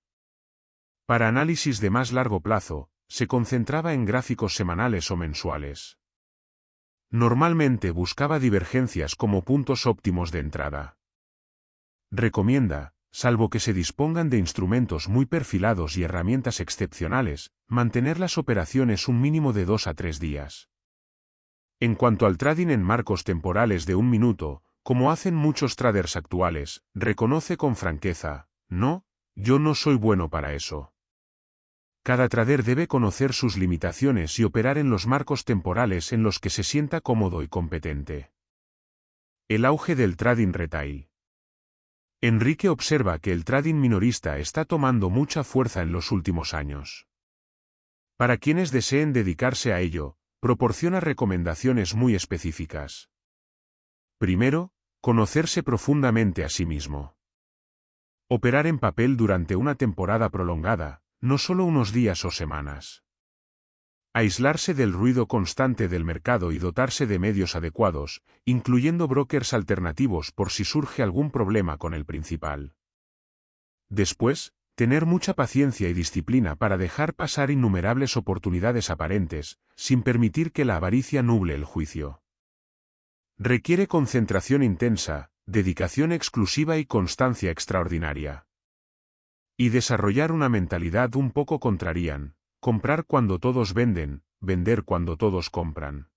Para análisis de más largo plazo, se concentraba en gráficos semanales o mensuales. Normalmente buscaba divergencias como puntos óptimos de entrada. Recomienda, salvo que se dispongan de instrumentos muy perfilados y herramientas excepcionales, mantener las operaciones un mínimo de 2 a 3 días. En cuanto al trading en marcos temporales de 1 minuto, como hacen muchos traders actuales, reconoce con franqueza: no, yo no soy bueno para eso. Cada trader debe conocer sus limitaciones y operar en los marcos temporales en los que se sienta cómodo y competente. El auge del trading retail. Enrique observa que el trading minorista está tomando mucha fuerza en los últimos años. Para quienes deseen dedicarse a ello, proporciona recomendaciones muy específicas. Primero, conocerse profundamente a sí mismo. Operar en papel durante una temporada prolongada, no solo unos días o semanas. Aislarse del ruido constante del mercado y dotarse de medios adecuados, incluyendo brokers alternativos por si surge algún problema con el principal. Después, tener mucha paciencia y disciplina para dejar pasar innumerables oportunidades aparentes, sin permitir que la avaricia nuble el juicio. Requiere concentración intensa, dedicación exclusiva y constancia extraordinaria. Y desarrollar una mentalidad un poco contrarian: comprar cuando todos venden, vender cuando todos compran.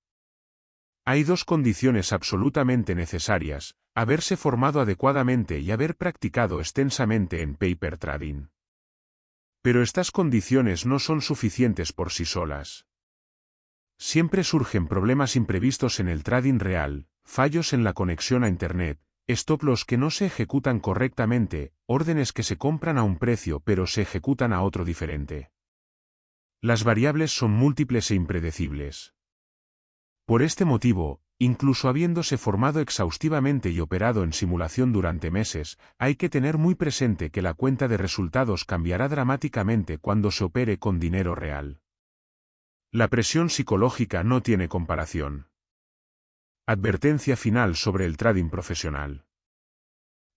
Hay 2 condiciones absolutamente necesarias: haberse formado adecuadamente y haber practicado extensamente en paper trading. Pero estas condiciones no son suficientes por sí solas. Siempre surgen problemas imprevistos en el trading real, fallos en la conexión a Internet, stop loss que no se ejecutan correctamente, órdenes que se compran a un precio pero se ejecutan a otro diferente. Las variables son múltiples e impredecibles. Por este motivo, incluso habiéndose formado exhaustivamente y operado en simulación durante meses, hay que tener muy presente que la cuenta de resultados cambiará dramáticamente cuando se opere con dinero real. La presión psicológica no tiene comparación. Advertencia final sobre el trading profesional.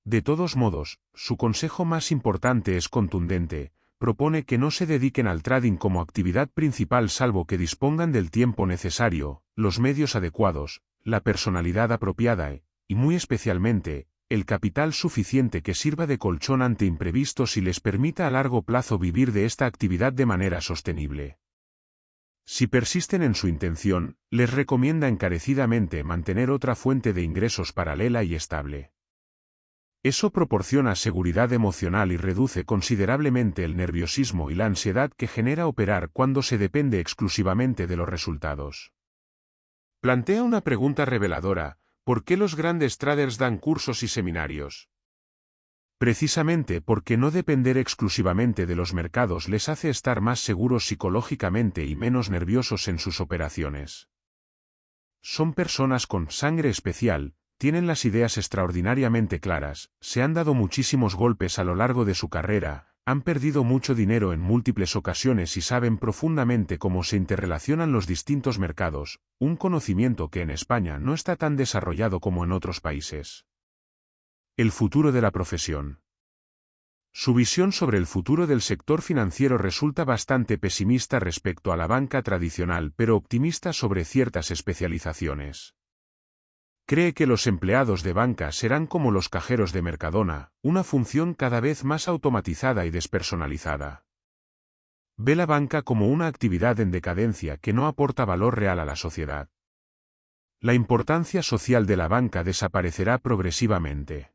De todos modos, su consejo más importante es contundente: propone que no se dediquen al trading como actividad principal salvo que dispongan del tiempo necesario, los medios adecuados, la personalidad apropiada y, muy especialmente, el capital suficiente que sirva de colchón ante imprevistos y les permita a largo plazo vivir de esta actividad de manera sostenible. Si persisten en su intención, les recomienda encarecidamente mantener otra fuente de ingresos paralela y estable. Eso proporciona seguridad emocional y reduce considerablemente el nerviosismo y la ansiedad que genera operar cuando se depende exclusivamente de los resultados. Plantea una pregunta reveladora: ¿por qué los grandes traders dan cursos y seminarios? Precisamente porque no depender exclusivamente de los mercados les hace estar más seguros psicológicamente y menos nerviosos en sus operaciones. Son personas con sangre especial, tienen las ideas extraordinariamente claras, se han dado muchísimos golpes a lo largo de su carrera, han perdido mucho dinero en múltiples ocasiones y saben profundamente cómo se interrelacionan los distintos mercados, un conocimiento que en España no está tan desarrollado como en otros países. El futuro de la profesión. Su visión sobre el futuro del sector financiero resulta bastante pesimista respecto a la banca tradicional, pero optimista sobre ciertas especializaciones. Cree que los empleados de banca serán como los cajeros de Mercadona, una función cada vez más automatizada y despersonalizada. Ve la banca como una actividad en decadencia que no aporta valor real a la sociedad. La importancia social de la banca desaparecerá progresivamente.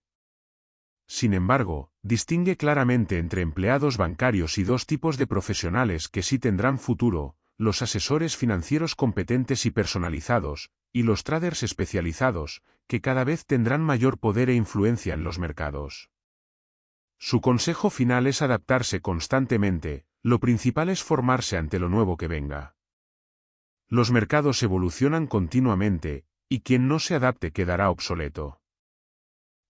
Sin embargo, distingue claramente entre empleados bancarios y dos tipos de profesionales que sí tendrán futuro: los asesores financieros competentes y personalizados, y los traders especializados, que cada vez tendrán mayor poder e influencia en los mercados. Su consejo final es adaptarse constantemente, lo principal es formarse ante lo nuevo que venga. Los mercados evolucionan continuamente, y quien no se adapte quedará obsoleto.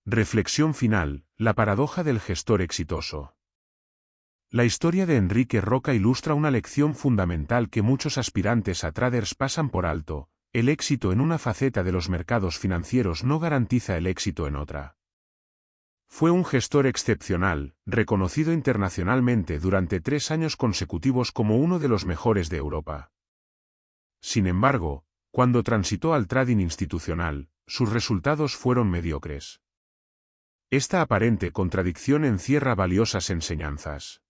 Reflexión final: la paradoja del gestor exitoso. La historia de Enrique Roca ilustra una lección fundamental que muchos aspirantes a traders pasan por alto: el éxito en una faceta de los mercados financieros no garantiza el éxito en otra. Fue un gestor excepcional, reconocido internacionalmente durante 3 años consecutivos como uno de los mejores de Europa. Sin embargo, cuando transitó al trading institucional, sus resultados fueron mediocres. Esta aparente contradicción encierra valiosas enseñanzas.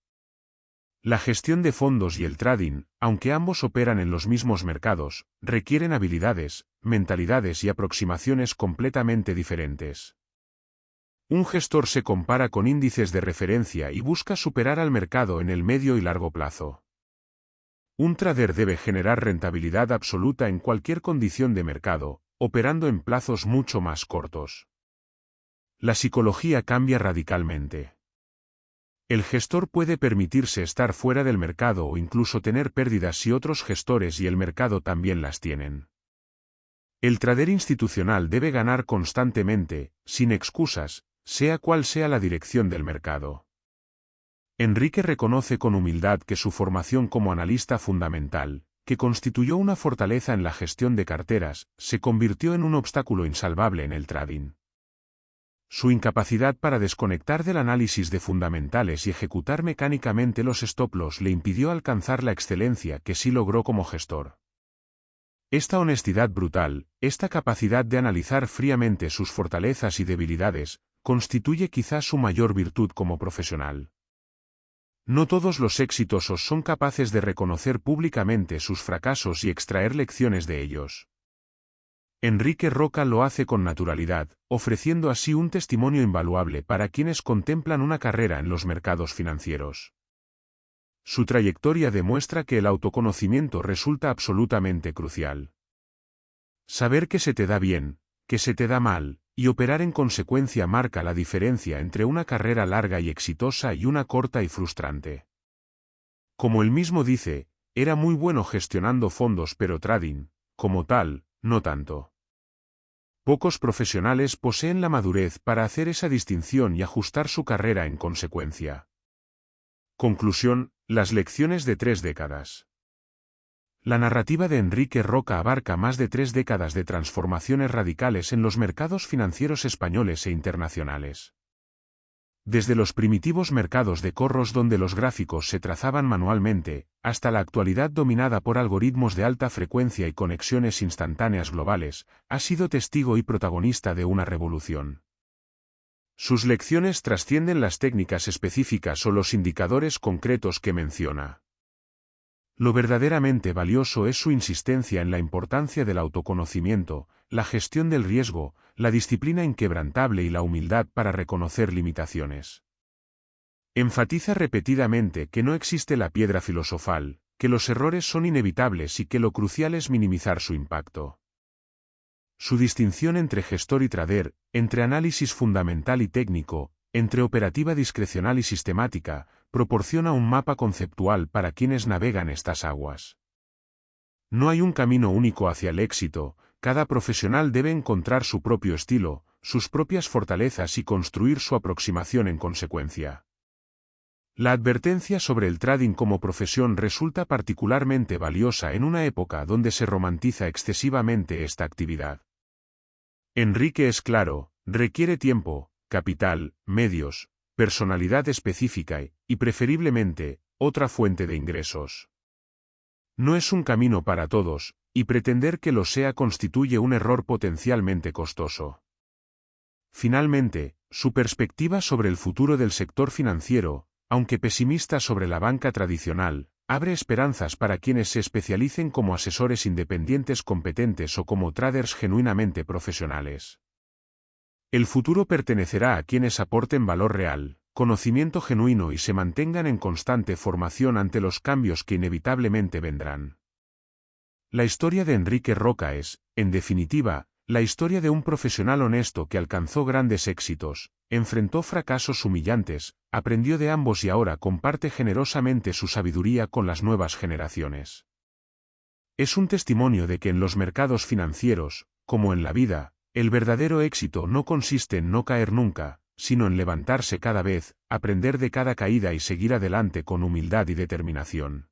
La gestión de fondos y el trading, aunque ambos operan en los mismos mercados, requieren habilidades, mentalidades y aproximaciones completamente diferentes. Un gestor se compara con índices de referencia y busca superar al mercado en el medio y largo plazo. Un trader debe generar rentabilidad absoluta en cualquier condición de mercado, operando en plazos mucho más cortos. La psicología cambia radicalmente. El gestor puede permitirse estar fuera del mercado o incluso tener pérdidas si otros gestores y el mercado también las tienen. El trader institucional debe ganar constantemente, sin excusas, sea cual sea la dirección del mercado. Enrique reconoce con humildad que su formación como analista fundamental, que constituyó una fortaleza en la gestión de carteras, se convirtió en un obstáculo insalvable en el trading. Su incapacidad para desconectar del análisis de fundamentales y ejecutar mecánicamente los stop loss le impidió alcanzar la excelencia que sí logró como gestor. Esta honestidad brutal, esta capacidad de analizar fríamente sus fortalezas y debilidades, constituye quizás su mayor virtud como profesional. No todos los exitosos son capaces de reconocer públicamente sus fracasos y extraer lecciones de ellos. Enrique Roca lo hace con naturalidad, ofreciendo así un testimonio invaluable para quienes contemplan una carrera en los mercados financieros. Su trayectoria demuestra que el autoconocimiento resulta absolutamente crucial. Saber que se te da bien, que se te da mal, y operar en consecuencia marca la diferencia entre una carrera larga y exitosa y una corta y frustrante. Como él mismo dice, era muy bueno gestionando fondos, pero trading, como tal, no tanto. Pocos profesionales poseen la madurez para hacer esa distinción y ajustar su carrera en consecuencia. Conclusión: las lecciones de 3 décadas. La narrativa de Enrique Roca abarca más de 3 décadas de transformaciones radicales en los mercados financieros españoles e internacionales. Desde los primitivos mercados de corros donde los gráficos se trazaban manualmente, hasta la actualidad dominada por algoritmos de alta frecuencia y conexiones instantáneas globales, ha sido testigo y protagonista de una revolución. Sus lecciones trascienden las técnicas específicas o los indicadores concretos que menciona. Lo verdaderamente valioso es su insistencia en la importancia del autoconocimiento, la gestión del riesgo, la disciplina inquebrantable y la humildad para reconocer limitaciones. Enfatiza repetidamente que no existe la piedra filosofal, que los errores son inevitables y que lo crucial es minimizar su impacto. Su distinción entre gestor y trader, entre análisis fundamental y técnico, entre operativa discrecional y sistemática, proporciona un mapa conceptual para quienes navegan estas aguas. No hay un camino único hacia el éxito, cada profesional debe encontrar su propio estilo, sus propias fortalezas y construir su aproximación en consecuencia. La advertencia sobre el trading como profesión resulta particularmente valiosa en una época donde se romantiza excesivamente esta actividad. Enrique es claro, requiere tiempo, capital, medios, personalidad específica y, preferiblemente, otra fuente de ingresos. No es un camino para todos, y pretender que lo sea constituye un error potencialmente costoso. Finalmente, su perspectiva sobre el futuro del sector financiero, aunque pesimista sobre la banca tradicional, abre esperanzas para quienes se especialicen como asesores independientes competentes o como traders genuinamente profesionales. El futuro pertenecerá a quienes aporten valor real, conocimiento genuino y se mantengan en constante formación ante los cambios que inevitablemente vendrán. La historia de Enrique Roca es, en definitiva, la historia de un profesional honesto que alcanzó grandes éxitos, enfrentó fracasos humillantes, aprendió de ambos y ahora comparte generosamente su sabiduría con las nuevas generaciones. Es un testimonio de que en los mercados financieros, como en la vida, el verdadero éxito no consiste en no caer nunca, sino en levantarse cada vez, aprender de cada caída y seguir adelante con humildad y determinación.